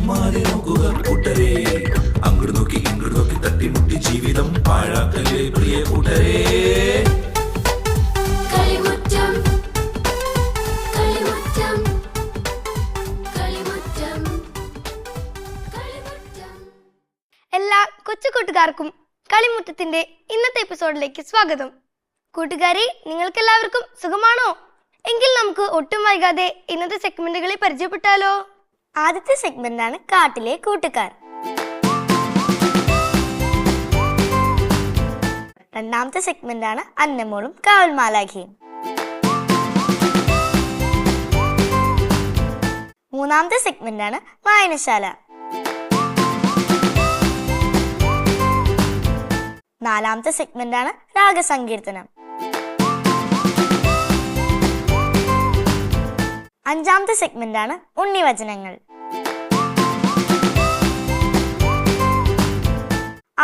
മാറി നോക്കുക കൂട്ടരേ, അങ്ങോട്ട് നോക്കി ഇങ്ങോട്ട് നോക്കി തട്ടിമുട്ടി ജീവിതം പാഴാക്കലേ പ്രിയ കൂട്ടരേ. എല്ലാ കൊച്ചു കൂട്ടുകാർക്കും കളിമുറ്റത്തിന്റെ ഇന്നത്തെ എപ്പിസോഡിലേക്ക് സ്വാഗതം. കൂട്ടുകാരെ, നിങ്ങൾക്കെല്ലാവർക്കും സുഖമാണോ? എങ്കിൽ നമുക്ക് ഒട്ടും വൈകാതെ ഇന്നത്തെ സെഗ്മെന്റുകളെ പരിചയപ്പെട്ടാലോ? ആദ്യത്തെ സെഗ്മെന്റാണ് കാട്ടിലെ കൂട്ടുകാർ. രണ്ടാമത്തെ സെഗ്മെന്റാണ് അന്നമോളും കാവൽമാലാഖിയും. മൂന്നാമത്തെ സെഗ്മെന്റാണ് വായനശാല. നാലാമത്തെ സെഗ്മെന്റാണ് രാഗസങ്കീർത്തനം. അഞ്ചാമത്തെ സെഗ്മെന്റാണ് ഉണ്ണിവചനങ്ങൾ.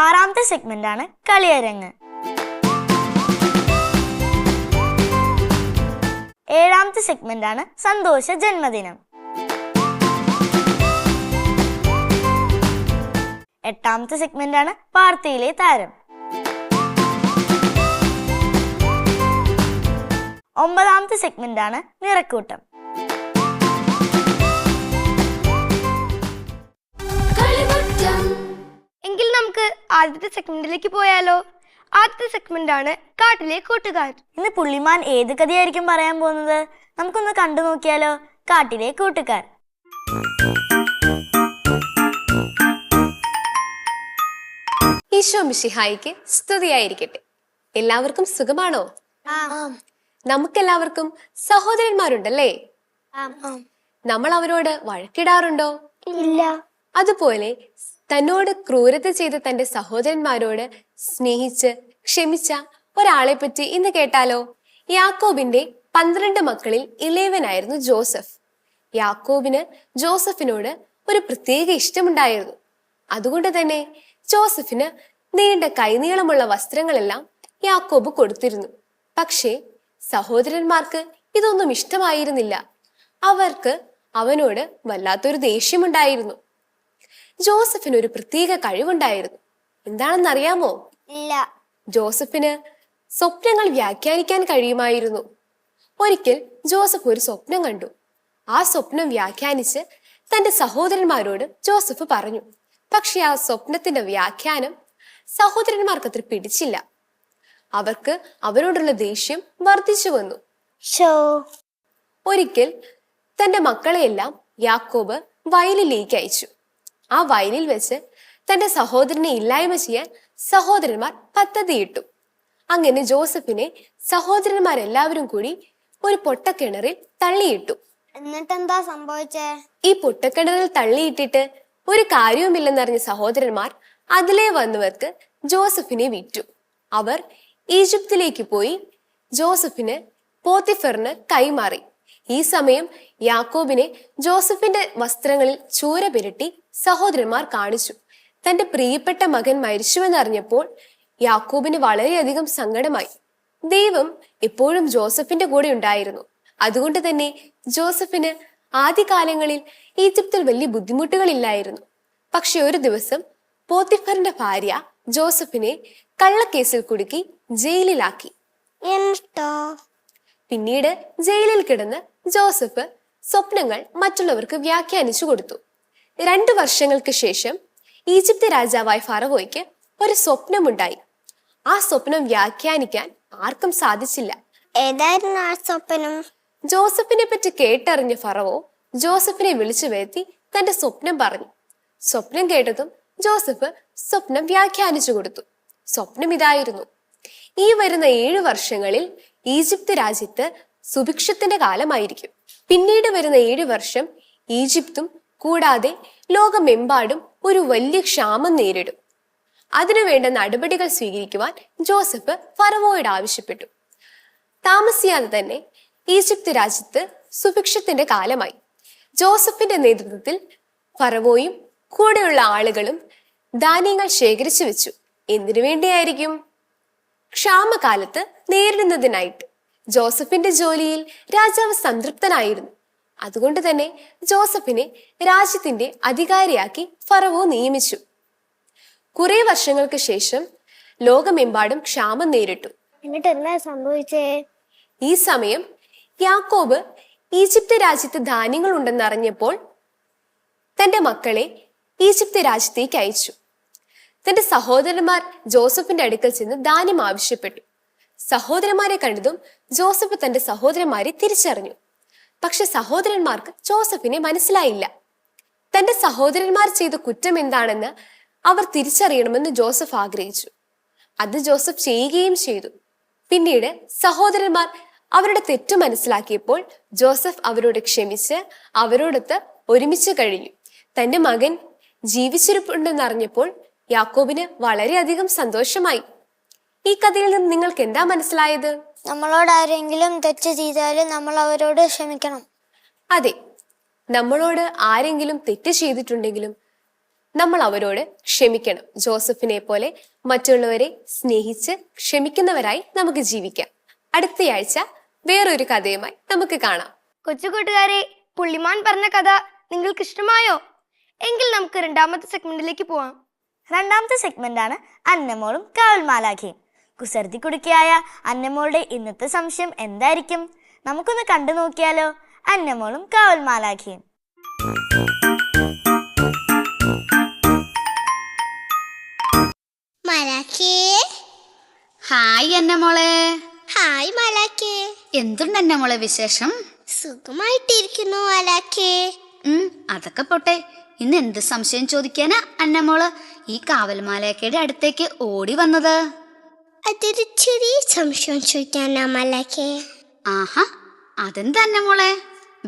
ആറാമത്തെ സെഗ്മെന്റാണ് കളിയരങ്ങ്. ഏഴാമത്തെ സെഗ്മെന്റാണ് സന്തോഷ ജന്മദിനം. എട്ടാമത്തെ സെഗ്മെന്റാണ് വാർത്തയിലെ താരം. ഒമ്പതാമത്തെ സെഗ്മെന്റാണ് നിറക്കൂട്ടം. എങ്കിൽ നമുക്ക് ആദ്യത്തെ സെഗ്മെന്റിലേക്ക് പോയാലോ? ആദ്യത്തെ സെഗ്മെന്റാണ് കാട്ടിലെ കൂട്ടുകാർ. ഇന്ന് പുള്ളിമാൻ ഏത് കഥയായിരിക്കും പറയാൻ പോകുന്നത്? നമുക്കൊന്ന് കണ്ടു നോക്കിയാലോ? കാട്ടിലെ കൂട്ടുകാർ. ഈശോ മിശിഹായിക്ക് സ്തുതിയായിരിക്കട്ടെ. എല്ലാവർക്കും സുഖമാണോ? നമുക്കെല്ലാവർക്കും സഹോദരന്മാരുണ്ടല്ലേ? നമ്മൾ അവരോട് വഴക്കിടാറുണ്ടോ? ഇല്ല. അതുപോലെ തന്നോട് ക്രൂരത ചെയ്ത തന്റെ സഹോദരന്മാരോട് സ്നേഹിച്ച് ക്ഷമിച്ച ഒരാളെ പറ്റി ഇന്ന് കേട്ടാലോ? യാക്കോബിന്റെ 12 മക്കളിൽ ഇളയവനായിരുന്നു ജോസഫ്. യാക്കോബിന് ജോസഫിനോട് ഒരു പ്രത്യേക ഇഷ്ടമുണ്ടായിരുന്നു. അതുകൊണ്ട് തന്നെ ജോസഫിന് നീണ്ട കൈനീളമുള്ള വസ്ത്രങ്ങളെല്ലാം യാക്കോബ് കൊടുത്തിരുന്നു. പക്ഷേ സഹോദരന്മാർക്ക് ഇതൊന്നും ഇഷ്ടമായിരുന്നില്ല. അവർക്ക് അവനോട് വല്ലാത്തൊരു ദേഷ്യമുണ്ടായിരുന്നു. ജോസഫിന് ഒരു പ്രത്യേക കഴിവുണ്ടായിരുന്നു. എന്താണെന്നറിയാമോ? ഇല്ല. ജോസഫിന് സ്വപ്നങ്ങൾ വ്യാഖ്യാനിക്കാൻ കഴിയുമായിരുന്നു. ഒരിക്കൽ ജോസഫ് ഒരു സ്വപ്നം കണ്ടു. ആ സ്വപ്നം വ്യാഖ്യാനിച്ച് തന്റെ സഹോദരന്മാരോട് ജോസഫ് പറഞ്ഞു. പക്ഷെ ആ സ്വപ്നത്തിന്റെ വ്യാഖ്യാനം സഹോദരന്മാർക്ക് അത്ര പിടിച്ചില്ല. അവർക്ക് അവരോടുള്ള ദേഷ്യം വർദ്ധിച്ചു വന്നു. ഒരിക്കൽ തന്റെ മക്കളെയെല്ലാം യാക്കോബ് വയലിലേക്ക് അയച്ചു. ആ വയലിൽ വെച്ച് തന്റെ സഹോദരനെ ഇല്ലായ്മ ചെയ്യാൻ സഹോദരന്മാർ പദ്ധതിയിട്ടു. അങ്ങനെ ജോസഫിനെ സഹോദരന്മാരെല്ലാവരും കൂടി ഒരു പൊട്ടക്കിണറിൽ തള്ളിയിട്ടു. എന്നിട്ടെന്താ സംഭവിച്ചേ? ഈ പൊട്ടക്കിണറിൽ തള്ളിയിട്ടിട്ട് ഒരു കാര്യവുമില്ലെന്നറിഞ്ഞ സഹോദരന്മാർ അതിലേ വന്നവർക്ക് ജോസഫിനെ വിറ്റു. അവർ ഈജിപ്തിലേക്ക് പോയി ജോസഫിന് പോത്തിഫറിന് കൈമാറി. ഈ സമയം യാക്കോബിനെ ജോസഫിന്റെ വസ്ത്രങ്ങളിൽ ചൂര പുരട്ടി സഹോദരന്മാർ കാണിച്ചു. തന്റെ പ്രിയപ്പെട്ട മകൻ മരിച്ചുവെന്നറിഞ്ഞപ്പോൾ യാക്കോബിന് വളരെയധികം സങ്കടമായി. ദൈവം എപ്പോഴും ജോസഫിന്റെ കൂടെ ഉണ്ടായിരുന്നു. അതുകൊണ്ട് തന്നെ ജോസഫിന് ആദ്യകാലങ്ങളിൽ ഈജിപ്തിൽ വലിയ ബുദ്ധിമുട്ടുകളില്ലായിരുന്നു. പക്ഷെ ഒരു ദിവസം പോത്തിഫറിന്റെ ഭാര്യ ജോസഫിനെ കള്ളക്കേസിൽ കുടുക്കി ജയിലിലാക്കി. പിന്നീട് ജയിലിൽ കിടന്ന് ജോസഫ് സ്വപ്നങ്ങൾ മറ്റുള്ളവർക്ക് വ്യാഖ്യാനിച്ചു കൊടുത്തു. 2 വർഷങ്ങൾക്ക് ശേഷം ഈജിപ്ത് രാജാവായ ഫറവോയ്ക്ക് ഒരു സ്വപ്നമുണ്ടായി. ആ സ്വപ്നം വ്യാഖ്യാനിക്കാൻ ആർക്കും സാധിച്ചില്ല. ഏതായിരുന്നു ആ സ്വപ്നം? ജോസഫിനെ പറ്റി കേട്ടറിഞ്ഞ ഫറവോ ജോസഫിനെ വിളിച്ചു വരുത്തി തന്റെ സ്വപ്നം പറഞ്ഞു. സ്വപ്നം കേട്ടതും ജോസഫ് സ്വപ്നം വ്യാഖ്യാനിച്ചു കൊടുത്തു. സ്വപ്നം ഇതായിരുന്നു: ഈ വരുന്ന 7 വർഷങ്ങളിൽ ഈജിപ്ത് രാജ്യത്ത് സുഭിക്ഷത്തിന്റെ കാലമായിരിക്കും. പിന്നീട് വരുന്ന 7 വർഷം ഈജിപ്തും കൂടാതെ ലോകമെമ്പാടും ഒരു വലിയ ക്ഷാമം നേരിടും. അതിനുവേണ്ട നടപടികൾ സ്വീകരിക്കുവാൻ ജോസഫ് ഫറവോയോട് ആവശ്യപ്പെട്ടു. താമസിയാതെ തന്നെ ഈജിപ്ത് രാജ്യത്ത് സുഭിക്ഷത്തിന്റെ കാലമായി. ജോസഫിന്റെ നേതൃത്വത്തിൽ ഫറവോയും കൂടെയുള്ള ആളുകളും ധാന്യങ്ങൾ ശേഖരിച്ചു വെച്ചു. എന്തിനു വേണ്ടിയായിരിക്കും? ക്ഷാമകാലത്ത് നേരിടുന്നതിനായിട്ട്. ജോസഫിന്റെ ജോലിയിൽ രാജാവ് സംതൃപ്തനായിരുന്നു. അതുകൊണ്ട് തന്നെ ജോസഫിനെ രാജ്യത്തിന്റെ അധികാരിയാക്കി ഫറവോ നിയമിച്ചു. കുറെ വർഷങ്ങൾക്ക് ശേഷം ലോകമെമ്പാടും ക്ഷാമം നേരിട്ടു. എന്നിട്ട് എന്താ സംഭവിച്ചേ? ഈ സമയം യാക്കോബ് ഈജിപ്ത് രാജ്യത്ത് ധാന്യങ്ങൾ ഉണ്ടെന്നറിഞ്ഞപ്പോൾ തന്റെ മക്കളെ ഈജിപ്ത് രാജ്യത്തേക്ക് അയച്ചു. തന്റെ സഹോദരന്മാർ ജോസഫിന്റെ അടുക്കൽ ചെന്ന് ധാന്യം ആവശ്യപ്പെട്ടു. സഹോദരന്മാരെ കണ്ടതും ജോസഫ് തന്റെ സഹോദരന്മാരെ തിരിച്ചറിഞ്ഞു. പക്ഷെ സഹോദരന്മാർക്ക് ജോസഫിനെ മനസ്സിലായില്ല. തന്റെ സഹോദരന്മാർ ചെയ്ത കുറ്റം എന്താണെന്ന് അവർ തിരിച്ചറിയണമെന്ന് ജോസഫ് ആഗ്രഹിച്ചു. അത് ജോസഫ് ചെയ്യുകയും ചെയ്തു. പിന്നീട് സഹോദരന്മാർ അവരുടെ തെറ്റു മനസ്സിലാക്കിയപ്പോൾ ജോസഫ് അവരോട് ക്ഷമിച്ച് അവരോടൊത്ത് ഒരുമിച്ച് കഴിഞ്ഞു. തന്റെ മകൻ ജീവിച്ചിരിപ്പുണ്ടെന്നറിഞ്ഞപ്പോൾ യാക്കോബിന് വളരെയധികം സന്തോഷമായി. ഈ കഥയിൽ നിന്ന് നിങ്ങൾക്ക് എന്താ മനസ്സിലായത്? നമ്മളോട് ആരെങ്കിലും തെറ്റ് ചെയ്താലും നമ്മൾ അവരോട് ക്ഷമിക്കണം. അതെ, നമ്മളോട് ആരെങ്കിലും തെറ്റ് ചെയ്തിട്ടുണ്ടെങ്കിലും നമ്മൾ അവരോട് ക്ഷമിക്കണം. ജോസഫിനെ പോലെ മറ്റുള്ളവരെ സ്നേഹിച്ച് ക്ഷമിക്കുന്നവരായി നമുക്ക് ജീവിക്കാം. അടുത്തയാഴ്ച വേറൊരു കഥയുമായി നമുക്ക് കാണാം. കൊച്ചു കൂട്ടുകാരെ, പുള്ളിമാൻ പറഞ്ഞ കഥ നിങ്ങൾക്ക് ഇഷ്ടമായോ? എങ്കിൽ നമുക്ക് രണ്ടാമത്തെ സെഗ്മെന്റിലേക്ക് പോവാം. രണ്ടാമത്തെ സെഗ്മെന്റ് ആണ് അന്നമോളും കാവൽ മാലാഖയും. കുസൃതി കുടുക്കിയായ അന്നമോളുടെ ഇന്നത്തെ സംശയം എന്തായിരിക്കും? നമുക്കൊന്ന് കണ്ടു നോക്കിയാലോ? അന്നമോളും കാവൽ മാലാഖയും. മലാക്കേ. ഹായ് അന്നമോളെ. ഹായ് മലാക്കേ. എന്തുണ്ട് അന്നമോളെ വിശേഷം? സുഖമായിട്ടിരിക്കുന്നു മലാക്കേ. അതൊക്കെ പോട്ടെ, ഇന്ന് എന്ത് സംശയം ചോദിക്കാനാ അന്നമോള് ഈ കാവൽമാലാക്കയുടെ അടുത്തേക്ക് ഓടി വന്നത്? അതൊരു ചെറിയ സംശയം ചോദിക്കാനാ മലാക്കേ. ആഹാ, അതെന്താ അന്നമോളെ?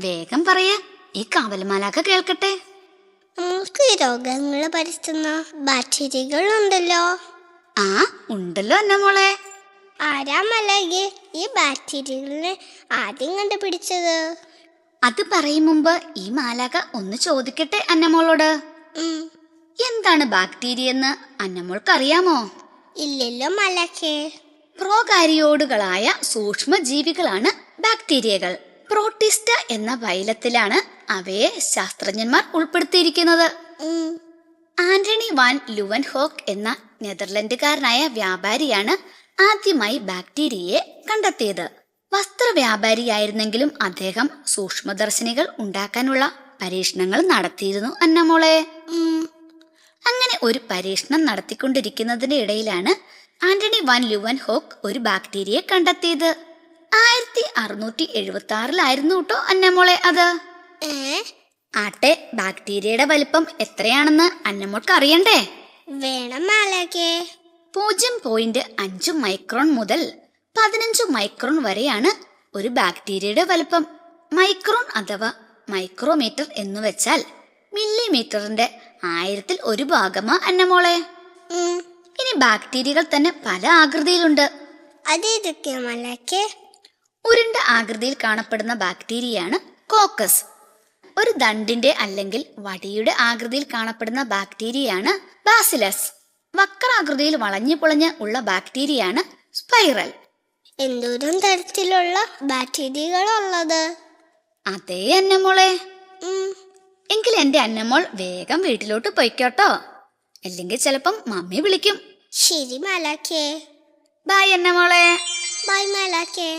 വേഗം പറയ, ഈ കാവൽമാലാക്ക കേൾക്കട്ടെ. നമുക്ക് രോഗങ്ങൾ പരത്തുന്ന ബാക്ടീരിയകൾ ഉണ്ടല്ലോ. ആ ഉണ്ടല്ലോ അന്നമോളെ. ആരാ മലാക്കേ ഈ ബാക്ടീരിയകളെ ആദ്യം കണ്ടുപിടിച്ചത്? അത് പറയും മുമ്പ് ഈ മാലാക ഒന്ന് ചോദിക്കട്ടെ അന്നമോളോട്. എന്താണ് ബാക്ടീരിയ എന്ന് അന്നമോൾക്ക് അറിയാമോ? ഇല്ലല്ലോ മലാക്കേ. പ്രോകാരിയോടുകളായ സൂക്ഷ്മജീവികളാണ് ബാക്ടീരിയകൾ. പ്രോട്ടിസ്റ്റ എന്ന ഫൈലത്തിലാണ് അവയെ ശാസ്ത്രജ്ഞന്മാർ ഉൾപ്പെടുത്തിയിരിക്കുന്നത്. ആന്റണി വാൻ ലുവൻഹോക്ക് എന്ന നെതർലൻഡുകാരനായ വ്യാപാരിയാണ് ആദ്യമായി ബാക്ടീരിയയെ കണ്ടെത്തിയത്. വസ്ത്രവ്യാപാരിയായിരുന്നെങ്കിലും അദ്ദേഹം സൂക്ഷ്മദർശിനികൾ ഉണ്ടാക്കാനുള്ള പരീക്ഷണങ്ങൾ നടത്തിയിരുന്നു അന്നമോളെ. അങ്ങനെ ഒരു പരീക്ഷണം നടത്തിക്കൊണ്ടിരിക്കുന്നതിന്റെ ഇടയിലാണ് ആന്റണി വാൻ ലുവൻഹോക്ക് ഒരു ബാക്ടീരിയയെ കണ്ടെത്തിയത്. 1676 കേട്ടോ അന്നമോളെ അത്. ആട്ടെ, ബാക്ടീരിയയുടെ വലിപ്പം എത്രയാണെന്ന് അന്നമോൾക്ക് അറിയണ്ടേ? വേണം മലാക്കേ. 0.5 മൈക്രോൺ മുതൽ 15 മൈക്രോൺ വരെയാണ് ഒരു ബാക്ടീരിയയുടെ വലുപ്പം. മൈക്രോൺ അഥവാ മൈക്രോമീറ്റർ എന്ന് വെച്ചാൽ മില്ലിമീറ്ററിന്റെ 1000ൽ 1 ഭാഗമാ അന്നമോളെ. ഇനി ബാക്ടീരിയകൾ തന്നെ പല ആകൃതിയിലുണ്ട്. അതേതൊക്കെയാ മലാക്കേ? ഉരുണ്ട ആകൃതിയിൽ കാണപ്പെടുന്ന ബാക്ടീരിയയാണ് കോക്കസ്. ഒരു ദണ്ടിന്റെ അല്ലെങ്കിൽ വടിയുടെ ആകൃതിയിൽ കാണപ്പെടുന്ന ബാക്ടീരിയയാണ് ബാസിലസ്. വക്രാകൃതിയിൽ വളഞ്ഞു പൊളഞ്ഞ് ഉള്ള ബാക്ടീരിയയാണ് സ്പൈറൽ. എന്തോരം തരത്തിലുള്ള ബാക്ടീരിയകളുള്ളത്? അതേ അന്നമോളെ. എങ്കിൽ എന്റെ അന്നമോൾ വേഗം വീട്ടിലോട്ട് പോയിക്കോട്ടോ, അല്ലെങ്കിൽ ചിലപ്പം മമ്മി വിളിക്കും. ശരി മലാക്കേ. ബൈ അന്നമോളെ. ബൈ മലാക്കേ.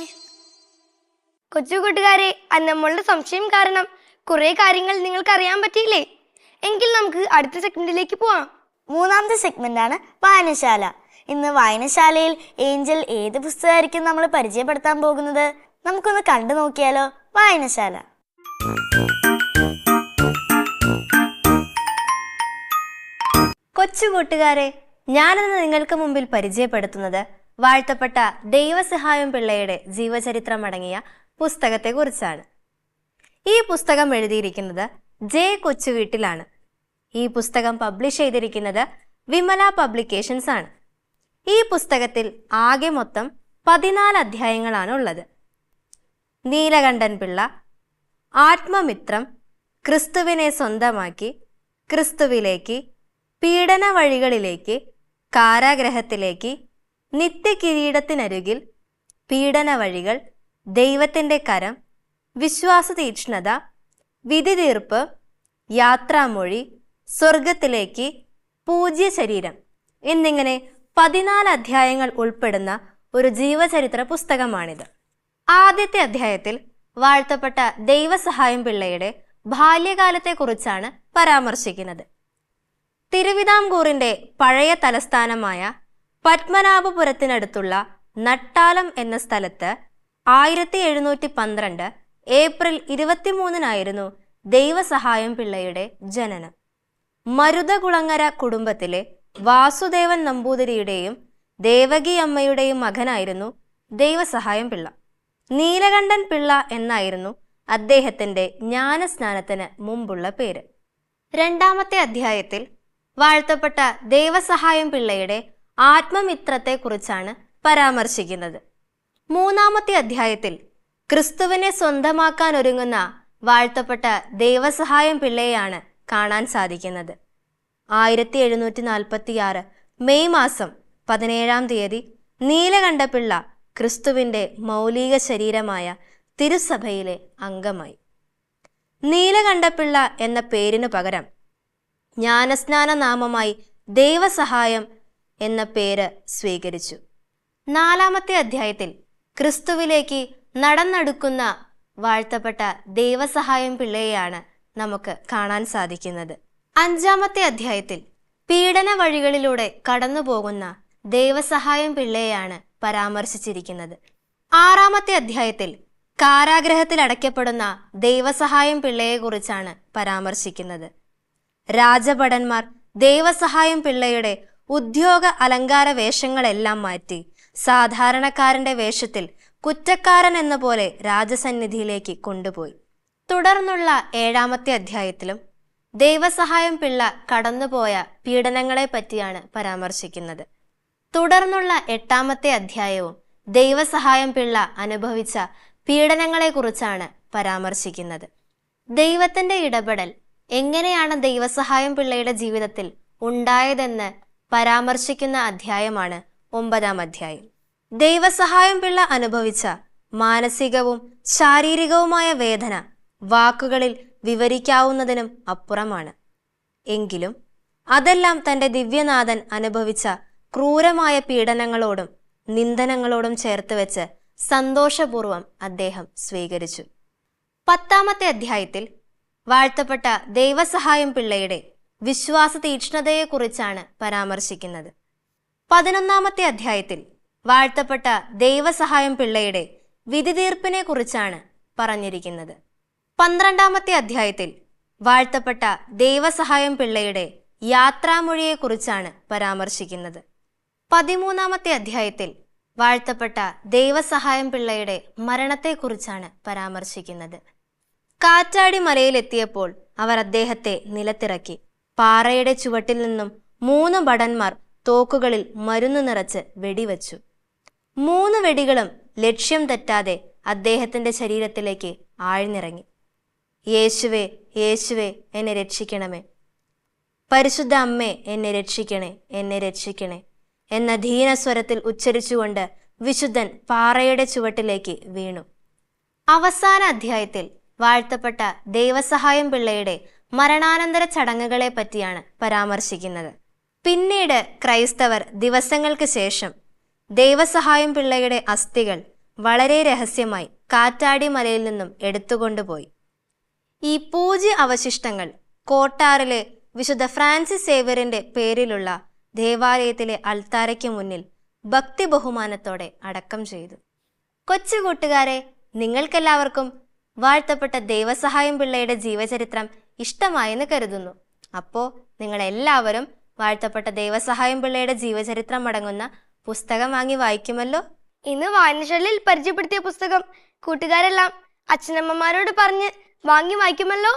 കൊച്ചു കൂട്ടുകാരെ, അന്നമ്മളുടെ സംശയം കാരണം കുറെ കാര്യങ്ങൾ നിങ്ങൾക്ക് അറിയാൻ പറ്റിയില്ലേ? എങ്കിൽ നമുക്ക് അടുത്ത സെഗ്മെന്റിലേക്ക് പോവാം. മൂന്നാമത്തെ സെഗ്മെന്റ് ആണ് വായനശാല. ഇന്ന് വായനശാലയിൽ ഏഞ്ചൽ ഏത് പുസ്തകമായിരിക്കും നമ്മൾ പരിചയപ്പെടുത്താൻ പോകുന്നത്? നമുക്കൊന്ന് കണ്ടു നോക്കിയാലോ? വായനശാല. കൊച്ചു കൂട്ടുകാരെ, ഞാനിന്ന് നിങ്ങൾക്ക് മുമ്പിൽ പരിചയപ്പെടുത്തുന്നത് വാഴ്ത്തപ്പെട്ട ദൈവസഹായം പിള്ളയുടെ ജീവചരിത്രമടങ്ങിയ പുസ്തകത്തെക്കുറിച്ചാണ്. ഈ പുസ്തകം എഴുതിയിരിക്കുന്നത് ജെ കൊച്ചുവീട്ടിലാണ്. ഈ പുസ്തകം പബ്ലിഷ് ചെയ്തിരിക്കുന്നത് വിമല പബ്ലിക്കേഷൻസ് ആണ്. ഈ പുസ്തകത്തിൽ ആകെ മൊത്തം 14 അധ്യായങ്ങളാണ് ഉള്ളത്. നീലകണ്ഠൻ പിള്ള, ആത്മമിത്രം, ക്രിസ്തുവിനെ സ്വന്തമാക്കി, ക്രിസ്തുവിലേക്ക്, പീഡന വഴികളിലേക്ക്, കാരാഗ്രഹത്തിലേക്ക്, നിത്യകിരീടത്തിനരുകിൽ, പീഡന വഴികൾ, ദൈവത്തിൻ്റെ കരം, വിശ്വാസതീക്ഷ്ണത, വിധി തീർപ്പ്, യാത്രാമൊഴി, സ്വർഗത്തിലേക്ക്, പൂജ്യ ശരീരം എന്നിങ്ങനെ 14 അധ്യായങ്ങൾ ഉൾപ്പെടുന്ന ഒരു ജീവചരിത്ര പുസ്തകമാണിത്. ആദ്യത്തെ അധ്യായത്തിൽ വാഴ്ത്തപ്പെട്ട ദൈവസഹായം പിള്ളയുടെ ബാല്യകാലത്തെക്കുറിച്ചാണ് പരാമർശിക്കുന്നത്. തിരുവിതാംകൂറിന്റെ പഴയ തലസ്ഥാനമായ പത്മനാഭപുരത്തിനടുത്തുള്ള നട്ടാലം എന്ന സ്ഥലത്ത് 1712 ഏപ്രിൽ 23 ദൈവസഹായം പിള്ളയുടെ ജനനം. മരുതകുളങ്ങര കുടുംബത്തിലെ വാസുദേവൻ നമ്പൂതിരിയുടെയും ദേവകി അമ്മയുടെയും മകനായിരുന്നു ദൈവസഹായം പിള്ള. നീലകണ്ഠൻ പിള്ള എന്നായിരുന്നു അദ്ദേഹത്തിന്റെ ജ്ഞാനസ്നാനത്തിന് മുമ്പുള്ള പേര്. രണ്ടാമത്തെ അധ്യായത്തിൽ വാഴ്ത്തപ്പെട്ട ദൈവസഹായം പിള്ളയുടെ ആത്മമിത്രത്തെക്കുറിച്ചാണ് പരാമർശിക്കുന്നത്. മൂന്നാമത്തെ അധ്യായത്തിൽ ക്രിസ്തുവിനെ സ്വന്തമാക്കാൻ ഒരുങ്ങുന്ന വാഴ്ത്തപ്പെട്ട ദൈവസഹായം പിള്ളയെയാണ് കാണാൻ സാധിക്കുന്നത്. 1746 മെയ് മാസം 17 നീലകണ്ഠപിള്ള ക്രിസ്തുവിന്റെ മൗലിക ശരീരമായ തിരുസഭയിലെ അംഗമായി. നീലകണ്ഠപിള്ള എന്ന പേരിനു പകരം ജ്ഞാനസ്നാന നാമമായി ദൈവസഹായം എന്ന പേര് സ്വീകരിച്ചു. നാലാമത്തെ അധ്യായത്തിൽ ക്രിസ്തുവിലേക്ക് നടന്നെടുക്കുന്ന വാഴ്ത്തപ്പെട്ട ദൈവസഹായം പിള്ളയെയാണ് നമുക്ക് കാണാൻ സാധിക്കുന്നത്. അഞ്ചാമത്തെ അധ്യായത്തിൽ പീഡന വഴികളിലൂടെ കടന്നുപോകുന്ന ദൈവസഹായം പിള്ളയെയാണ് പരാമർശിച്ചിരിക്കുന്നത്. ആറാമത്തെ അധ്യായത്തിൽ കാരാഗ്രഹത്തിൽ അടയ്ക്കപ്പെടുന്ന ദൈവസഹായം പിള്ളയെക്കുറിച്ചാണ് പരാമർശിക്കുന്നത്. രാജഭടന്മാർ ദൈവസഹായം പിള്ളയുടെ ഉദ്യോഗ അലങ്കാര വേഷങ്ങളെല്ലാം മാറ്റി സാധാരണക്കാരന്റെ വേഷത്തിൽ കുറ്റക്കാരൻ എന്ന പോലെ രാജസന്നിധിയിലേക്ക് കൊണ്ടുപോയി. തുടർന്നുള്ള 7ാമത്തെ അധ്യായത്തിലും ദൈവസഹായം പിള്ള കടന്നുപോയ പീഡനങ്ങളെ പറ്റിയാണ് പരാമർശിക്കുന്നത്. തുടർന്നുള്ള 8ാമത്തെ അധ്യായവും ദൈവസഹായം പിള്ള അനുഭവിച്ച പീഡനങ്ങളെക്കുറിച്ചാണ് പരാമർശിക്കുന്നത്. ദൈവത്തിന്റെ ഇടപെടൽ എങ്ങനെയാണ് ദൈവസഹായം പിള്ളയുടെ ജീവിതത്തിൽ ഉണ്ടായതെന്ന് പരാമർശിക്കുന്ന അധ്യായമാണ് 9ാം അധ്യായം. ദൈവസഹായം പിള്ള അനുഭവിച്ച മാനസികവും ശാരീരികവുമായ വേദന വാക്കുകളിൽ വിവരിക്കാവുന്നതിനും അപ്പുറമാണ്. എങ്കിലും അതെല്ലാം തൻ്റെ ദിവ്യനാഥൻ അനുഭവിച്ച ക്രൂരമായ പീഡനങ്ങളോടും നിന്ദനങ്ങളോടും ചേർത്ത് വെച്ച് സന്തോഷപൂർവം അദ്ദേഹം സ്വീകരിച്ചു. 10ാമത്തെ അധ്യായത്തിൽ വാഴ്ത്തപ്പെട്ട ദൈവസഹായം പിള്ളയുടെ വിശ്വാസ തീക്ഷ്ണതയെക്കുറിച്ചാണ് പരാമർശിക്കുന്നത്. 11ാമത്തെ അധ്യായത്തിൽ വാഴ്ത്തപ്പെട്ട ദൈവസഹായം പിള്ളയുടെ വിധിതീർപ്പിനെ കുറിച്ചാണ് പറഞ്ഞിരിക്കുന്നത്. 12ാമത്തെ അധ്യായത്തിൽ വാഴ്ത്തപ്പെട്ട ദൈവസഹായം പിള്ളയുടെ യാത്രാമൊഴിയെക്കുറിച്ചാണ് പരാമർശിക്കുന്നത്. 13ാമത്തെ അധ്യായത്തിൽ വാഴ്ത്തപ്പെട്ട ദൈവസഹായം പിള്ളയുടെ മരണത്തെക്കുറിച്ചാണ് പരാമർശിക്കുന്നത്. കാറ്റാടി മലയിലെത്തിയപ്പോൾ അവർ അദ്ദേഹത്തെ നിലത്തിറക്കി. പാറയുടെ ചുവട്ടിൽ നിന്നും 3 ഭടന്മാർ തോക്കുകളിൽ മരുന്ന് നിറച്ച് വെടിവെച്ചു. 3 വെടികളും ലക്ഷ്യം തെറ്റാതെ അദ്ദേഹത്തിന്റെ ശരീരത്തിലേക്ക് ആഴ്ന്നിറങ്ങി. യേശുവേ, യേശുവേ, എന്നെ രക്ഷിക്കണമേ. പരിശുദ്ധ അമ്മേ, എന്നെ രക്ഷിക്കണേ, എന്നെ രക്ഷിക്കണേ എന്ന ധീനസ്വരത്തിൽ ഉച്ചരിച്ചുകൊണ്ട് വിശുദ്ധൻ പാറയുടെ ചുവട്ടിലേക്ക് വീണു. അവസാന അധ്യായത്തിൽ വാഴ്ത്തപ്പെട്ട ദൈവസഹായം പിള്ളയുടെ മരണാനന്തര ചടങ്ങുകളെ പറ്റിയാണ് പരാമർശിക്കുന്നത്. പിന്നീട് ക്രൈസ്തവർ ദിവസങ്ങൾക്ക് ശേഷം ദൈവസഹായം പിള്ളയുടെ അസ്ഥികൾ വളരെ രഹസ്യമായി കാറ്റാടി മലയിൽ നിന്നും എടുത്തുകൊണ്ടുപോയി. ഈ പൂജ്യ അവശിഷ്ടങ്ങൾ കോട്ടാറിലെ വിശുദ്ധ ഫ്രാൻസിസ് സേവ്യറിന്റെ പേരിലുള്ള ദേവാലയത്തിലെ അൾത്താരയ്ക്ക് മുന്നിൽ ഭക്തി ബഹുമാനത്തോടെ അടക്കം ചെയ്തു. കൊച്ചു കൂട്ടുകാരെ, നിങ്ങൾക്കെല്ലാവർക്കും വാഴ്ത്തപ്പെട്ട ദൈവസഹായം പിള്ളയുടെ ജീവചരിത്രം ഇഷ്ടമായെന്ന് കരുതുന്നു. അപ്പോൾ നിങ്ങളെല്ലാവരും വാഴ്ത്തപ്പെട്ട ദൈവസഹായം പിള്ളയുടെ ജീവചരിത്രം അടങ്ങുന്ന പുസ്തകം വാങ്ങി വായിക്കുമല്ലോ. ഇന്ന് വായനശാലയിൽ പരിചയപ്പെടുത്തിയ പുസ്തകം കൂട്ടുകാരെല്ലാം അച്ഛനമ്മമാരോട് പറഞ്ഞ് വാങ്ങി വായിക്കുമല്ലോ.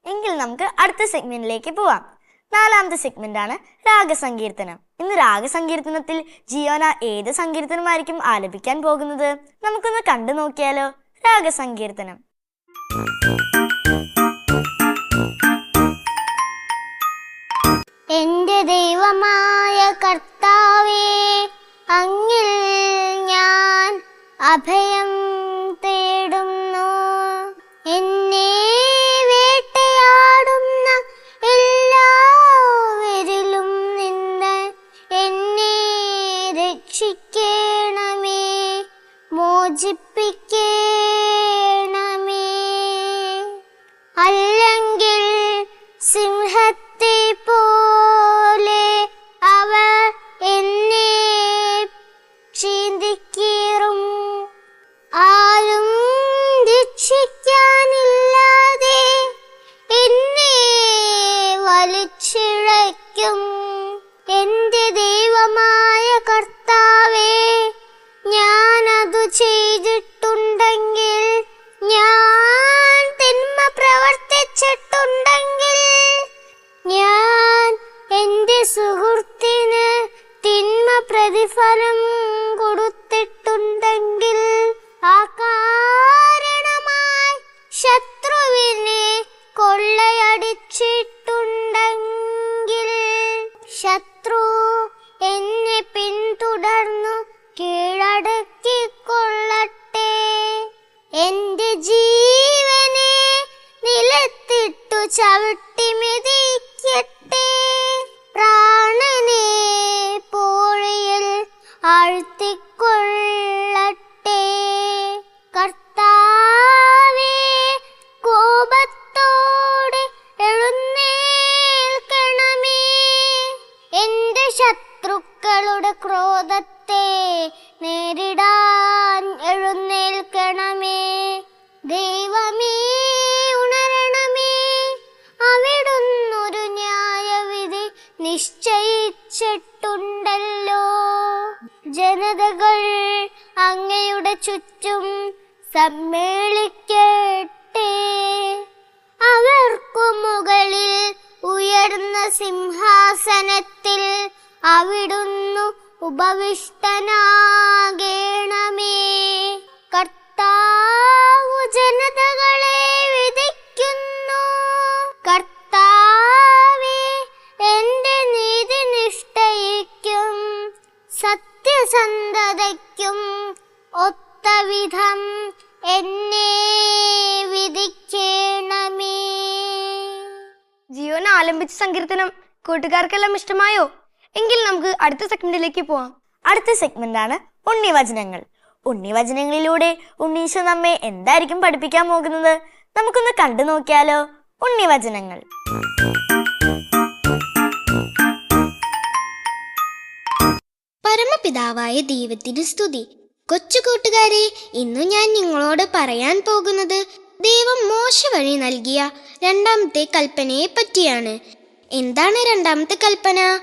എങ്കിൽ നമുക്ക് അടുത്ത സെഗ്മെന്റിലേക്ക് പോവാം. 4ാമത്തെ സെഗ്മെന്റാണ് രാഗസങ്കീർത്തനം. ഇന്ന് രാഗസങ്കീർത്തനത്തിൽ ജിയോന ഏത് സങ്കീർത്തനമായിരിക്കും ആലപിക്കാൻ പോകുന്നത്? നമുക്കൊന്ന് കണ്ടു നോക്കിയാലോ. രാഗസങ്കീർത്തനം. എന്റെ ദൈവമായ കർത്താവേ, അങ്ങിൽ ഞാൻ അഭയം തേടുന്നു. എന്നെ രക്ഷിക്കണമേ, മോചിപ്പിക്കണമേ. അല്ലെങ്കിൽ സിംഹത്തെ പോലെ അവർ എന്നെ ചീന്തിക്കീറും. ആരും രക്ഷിക്കാനില്ലാതെ എന്നെ വലിച്ചിഴയ്ക്കും. എന്റെ ദൈവമായ കർത്താവേ, ഞാനതു ചെയ്തിട്ടുണ്ടെങ്കിൽ, ഞാൻ തിന്മ പ്രവർത്തിച്ചിട്ടുണ്ടെങ്കിൽ, ഞാൻ എന്റെ സുഹൃത്തിന് തിന്മ പ്രതിഫലം കൊടുത്തിട്ടുണ്ടെങ്കിൽ, ആ കാരണമായി ശത്രുവിനെ കൊള്ളയടിച്ചിട്ടുണ്ടെങ്കിൽ, ശത്രു എന്നെ പിന്തുടർന്നു കീഴടക്കിക്കൊള്ളട്ടെ. എന്റെ ജീവനെ നിലത്തിട്ടു ചവിട്ടി മെതിക്കട്ടെ. പ്രാണനെ പൂഴിയിൽ ആഴ്ത്തിക്കൊള്ളട്ടെ. കർത്താവേ, കോപത്തോടെ എഴുന്നേൽക്കണമേ. എന്റെ ശത്രുക്കളുടെ ക്രോധത്തെ നേരിടാൻ എഴുന്നേൽക്കണമേ. ദൈവമേ, ഉണരണമേ. അവിടുന്നൊരു ന്യായവിധി നിശ്ചയിച്ചിട്ടുണ്ടല്ലോ. ജനതകൾ അങ്ങയുടെ ചുറ്റും സമ്മേളിക്കട്ടെ. അവർക്കു മുകളിൽ ഉയർന്ന സിംഹാസനത്തിൽ അവിടുന്ന് ഉപവിഷ്ടനാകേണമേ. കർത്താവു ജനതകളെ വിധിക്കുന്നു. കർത്താവേ, എന്റെ നീതിനിഷ്ഠയ്ക്കും സത്യസന്ധതയ്ക്കും ഒത്ത വിധം എന്നെ വിധിക്കണമേ. ജിയോനെ ആലംബിച്ച സങ്കീർത്തനം കൂട്ടുകാർക്കെല്ലാം ഇഷ്ടമായോ? എങ്കിൽ നമുക്ക് അടുത്ത സെഗ്മെന്റിലേക്ക് പോവാം. അടുത്ത സെഗ്മെന്റാണ് ഉണ്ണിവചനങ്ങൾ. ഉണ്ണിവചനങ്ങളിലൂടെ ഉണ്ണീശോ നമ്മെ എന്തായിരിക്കും പഠിപ്പിക്കാൻ പോകുന്നത്? നമുക്കൊന്ന് കണ്ടു നോക്കിയാലോ. ഉണ്ണിവചനങ്ങൾ. പരമപിതാവായ ദൈവത്തിന് സ്തുതി. കൊച്ചു കൂട്ടുകാരെ, ഇന്നു ഞാൻ നിങ്ങളോട് പറയാൻ പോകുന്നത് ദൈവം മോശ വഴി നൽകിയ രണ്ടാമത്തെ കൽപ്പനയെ പറ്റിയാണ്. എന്താണ് രണ്ടാമത്തെ കൽപ്പന?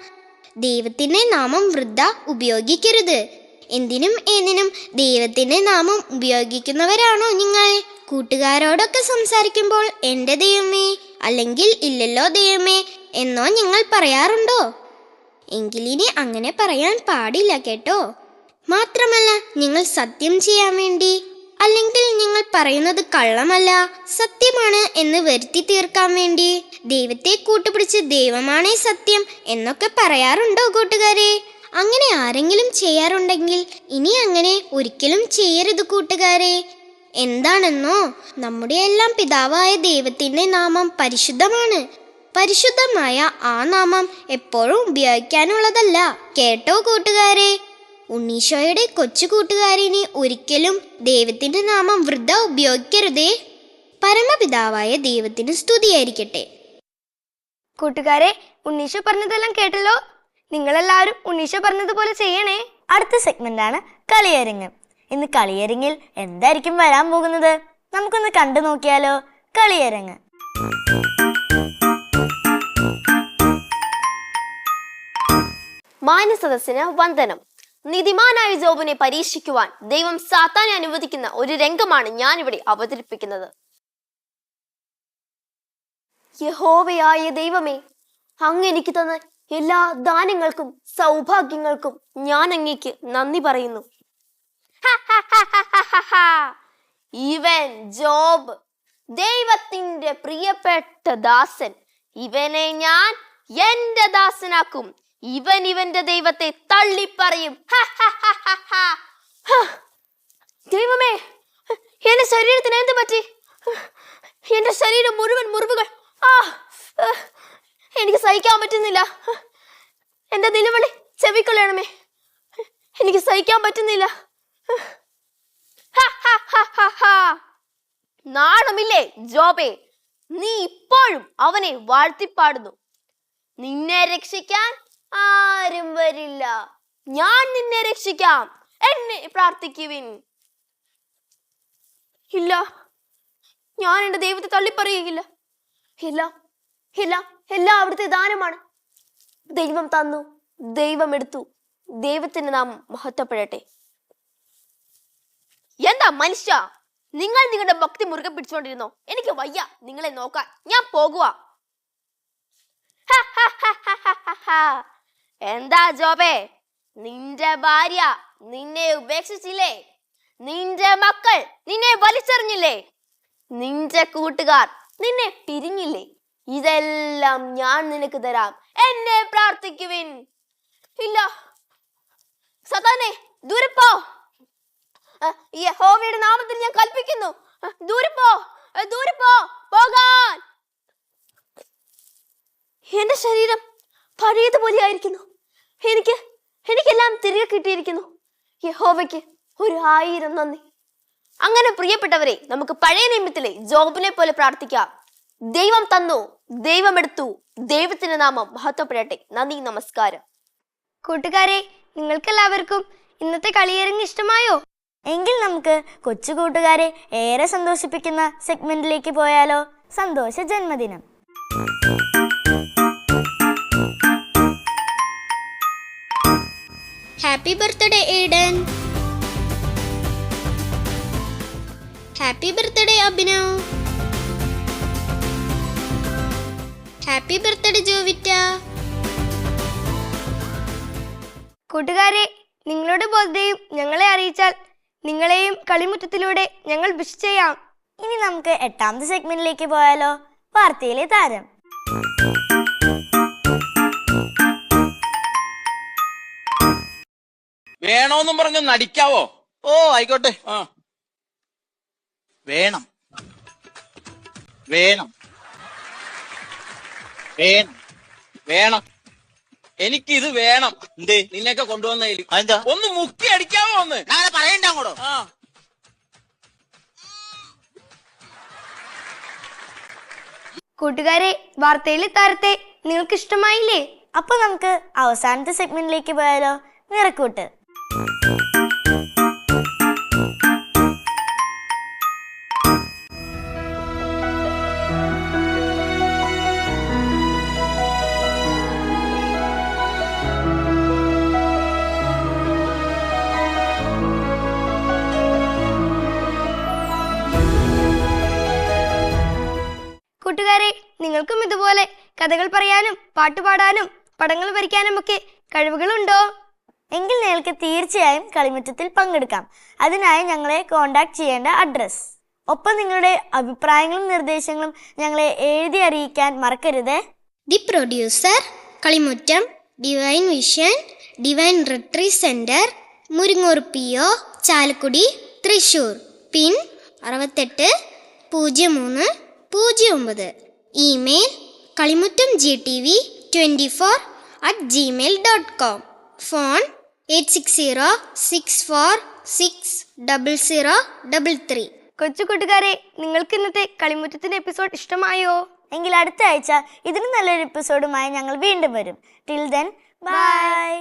ദൈവത്തിന്റെ നാമം വൃഥ ഉപയോഗിക്കരുത്. എന്തിനും ഏതിനും ദൈവത്തിന്റെ നാമം ഉപയോഗിക്കുന്നവരാണോ നിങ്ങൾ? കൂട്ടുകാരോടൊക്കെ സംസാരിക്കുമ്പോൾ എൻ്റെ ദൈവമേ, അല്ലെങ്കിൽ ഇല്ലല്ലോ ദൈവമേ എന്നോ നിങ്ങൾ പറയാറുണ്ടോ? എങ്കിലിനി അങ്ങനെ പറയാൻ പാടില്ല കേട്ടോ. മാത്രമല്ല, നിങ്ങൾ സത്യം ചെയ്യാൻ വേണ്ടി, അല്ലെങ്കിൽ നിങ്ങൾ പറയുന്നത് കള്ളമല്ല സത്യമാണ് എന്ന് വരുത്തി തീർക്കാൻ വേണ്ടി ദൈവത്തെ കൂട്ടുപിടിച്ച് ദൈവമാണേ സത്യം എന്നൊക്കെ പറയാറുണ്ടോ കൂട്ടുകാരെ? അങ്ങനെ ആരെങ്കിലും ചെയ്യാറുണ്ടെങ്കിൽ ഇനി അങ്ങനെ ഒരിക്കലും ചെയ്യരുത് കൂട്ടുകാരെ. എന്താണെന്നോ, നമ്മുടെ എല്ലാം പിതാവായ ദൈവത്തിന്റെ നാമം പരിശുദ്ധമാണ്. പരിശുദ്ധമായ ആ നാമം എപ്പോഴും ഉപയോഗിക്കാനുള്ളതല്ല കേട്ടോ കൂട്ടുകാരെ. ഉണ്ണീശോയുടെ കൊച്ചു കൂട്ടുകാരിനി ഒരിക്കലും ദൈവത്തിന്റെ നാമം വൃഥ ഉപയോഗിക്കരുതേ. പരമപിതാവായ ദൈവത്തിന് സ്തുതിയായിരിക്കട്ടെ. കൂട്ടുകാരെ, ഉണ്ണീശോ പറഞ്ഞതെല്ലാം കേട്ടല്ലോ. നിങ്ങളെല്ലാവരും ഉണ്ണീശോ പറഞ്ഞതുപോലെ ചെയ്യണേ. അടുത്ത സെഗ്മെന്റാണ് കളിയരങ്ങ്. ഇന്ന് കളിയരങ്ങിൽ എന്തായിരിക്കും വരാൻ പോകുന്നത്? നമുക്കൊന്ന് കണ്ടു നോക്കിയാലോ. കളിയരങ്ങ്. മാന്യസദസ്സിന് വന്ദനം. നീതിമാനായ ജോബിനെ പരീക്ഷിക്കുവാൻ ദൈവം സാത്താനെ അനുവദിക്കുന്ന ഒരു രംഗമാണ് ഞാൻ ഇവിടെ അവതരിപ്പിക്കുന്നത്. യഹോവയായ ദൈവമേ, അങ്ങ് എനിക്ക് തന്ന എല്ലാ ദാനങ്ങൾക്കും സൗഭാഗ്യങ്ങൾക്കും ഞാൻ അങ്ങേക്ക് നന്ദി പറയുന്നു. ഇവൻ ജോബ്, ദൈവത്തിന്റെ പ്രിയപ്പെട്ട ദാസൻ. ഇവനെ ഞാൻ എന്റെ ദാസനാക്കും. ഇവൻ ഇവന്റെ ദൈവത്തെ തള്ളിപ്പറയും. ദൈവമേ, എന്റെ ശരീരത്തിന് എന്ത് പറ്റി? എന്റെ ശരീരം മുഴുവൻ മുറിവുകൾ. എനിക്ക് സഹിക്കാൻ പറ്റുന്നില്ല. എന്റെ നിലവിളി ചെവിക്കൊള്ളണമേ. എനിക്ക് സഹിക്കാൻ പറ്റുന്നില്ല. നാണമില്ലേ ജോബേ? നീ ഇപ്പോഴും അവനെ വാഴ്ത്തിപ്പാടുന്നു. നിന്നെ രക്ഷിക്കാൻ ആരും വരില്ല. ഞാൻ നിന്നെ രക്ഷിക്കാം. എന്നെ പ്രാർത്ഥിക്കുവിൻ. ഇല്ല, ഞാൻ എന്റെ ദൈവത്തെ തള്ളിപ്പറയുകയില്ല. എല്ലാം എല്ലാം എല്ലാം അവിടുത്തെ ദാനമാണ്. ദൈവം തന്നു, ദൈവം എടുത്തു. ദൈവത്തിന് നാം മഹത്വപ്പെടട്ടെ. എന്താ മനുഷ്യ, നിങ്ങൾ നിങ്ങളുടെ ഭക്തി മുറുകെ പിടിച്ചുകൊണ്ടിരുന്നോ? എനിക്ക് വയ്യ നിങ്ങളെ നോക്കാൻ. ഞാൻ പോകുക. എന്താ ജോബേ, നിന്റെ ഭാര്യ നിന്നെ ഉപേക്ഷിച്ചില്ലേ? നിന്റെ മക്കൾ നിന്നെ വലിച്ചെറിഞ്ഞില്ലേ? നിന്റെ കൂട്ടുകാർ നിന്നെ പിരിഞ്ഞില്ലേ? ഇതെല്ലാം ഞാൻ നിനക്ക് തരാം. എന്നെ പ്രാർത്ഥിക്കുവിൻ. ഇല്ല, സതാനെ ദൂരെ പോ. യഹോവയുടെ നാമത്തിൽ ഞാൻ കൽപ്പിക്കുന്നു, ദൂരെ പോ, ദൂരെ പോ, പോകാൻ. എന്റെ ശരീരം പഴയതുപോലെ ആയിരിക്കുന്നു. എനിക്കെല്ലാം തിരികെ കിട്ടിയിരിക്കുന്നു. യഹോവയ്ക്ക് 1000 നന്ദി. അങ്ങനെ പ്രിയപ്പെട്ടവരെ, നമുക്ക് പഴയ നിയമത്തിലെ ജോബിനെ പോലെ പ്രാർത്ഥിക്കാം. ദൈവം തന്നു, ദൈവം എടുത്തു. ദൈവത്തിന്റെ നാമം മഹത്വപ്പെടട്ടെ. നന്ദി, നമസ്കാരം. കൂട്ടുകാരെ, നിങ്ങൾക്കെല്ലാവർക്കും ഇന്നത്തെ കളിയരങ്ങ് ഇഷ്ടമായോ? എങ്കിൽ നമുക്ക് കൊച്ചു കൂട്ടുകാരെ ഏറെ സന്തോഷിപ്പിക്കുന്ന സെഗ്മെന്റിലേക്ക് പോയാലോ? സന്തോഷ ജന്മദിനം. Happy birthday Aiden. Happy birthday Abhinav. Happy birthday Jovita. കൂട്ടുകാരെ, നിങ്ങളുടെ ബർത്ത്ഡേയും ഞങ്ങളെ അറിയിച്ചാൽ നിങ്ങളെയും കളിമുറ്റത്തിലൂടെ ഞങ്ങൾ വിഷ് ചെയ്യാം. ഇനി നമുക്ക് 8ാമത്തെ സെഗ്മെന്റിലേക്ക് പോയാലോ? വാർത്തയിലെ താരം. വേണോന്നും പറഞ്ഞു നടിക്കാവോ? ഓ ആയിക്കോട്ടെ. വേണം വേണം വേണം വേണം, എനിക്കിത് വേണം. എന്തേ നിന്നെയൊക്കെ കൊണ്ടുവന്നതിൽ അതെന്താ? ഒന്ന് മുക്കി അടിക്കാവോ? ഒന്ന് നാളെ പറയണ്ട അങ്ങോട്ടോ. കൂട്ടുകാരെ, വാർത്തയിലെ താരത്തെ നിങ്ങൾക്ക് ഇഷ്ടമായില്ലേ? അപ്പൊ നമുക്ക് അവസാനത്തെ സെഗ്മെന്റിലേക്ക് പോയാലോ? നിറക്കൂട്ട്. കൂട്ടുകാരെ, നിങ്ങൾക്കും ഇതുപോലെ കഥകൾ പറയാനും പാട്ടുപാടാനും പടങ്ങൾ വരയ്ക്കാനും ഒക്കെ കഴിവുകളുണ്ടോ? എങ്കിൽ നിങ്ങൾക്ക് തീർച്ചയായും കളിമുറ്റത്തിൽ പങ്കെടുക്കാം. അതിനായി ഞങ്ങളെ കോൺടാക്ട് ചെയ്യേണ്ട അഡ്രസ്, ഒപ്പം നിങ്ങളുടെ അഭിപ്രായങ്ങളും നിർദ്ദേശങ്ങളും ഞങ്ങളെ എഴുതി അറിയിക്കാൻ മറക്കരുത്. The producer, Kalimuttam, divine vision, divine retreat centre, Muringoor PO, Chalakudy, Thrissur. Pin 680309. Email kalimuttmgtv24@gmail.com. Phone 8606460033. കൊച്ചു കൂട്ടുകാരെ, നിങ്ങൾക്ക് ഇന്നത്തെ കളിമുറ്റത്തിന്റെ എപ്പിസോഡ് ഇഷ്ടമായോ? എങ്കിൽ അടുത്ത ആഴ്ച ഇതിന് നല്ലൊരു എപ്പിസോഡുമായി ഞങ്ങൾ വീണ്ടും വരും. Till then, by.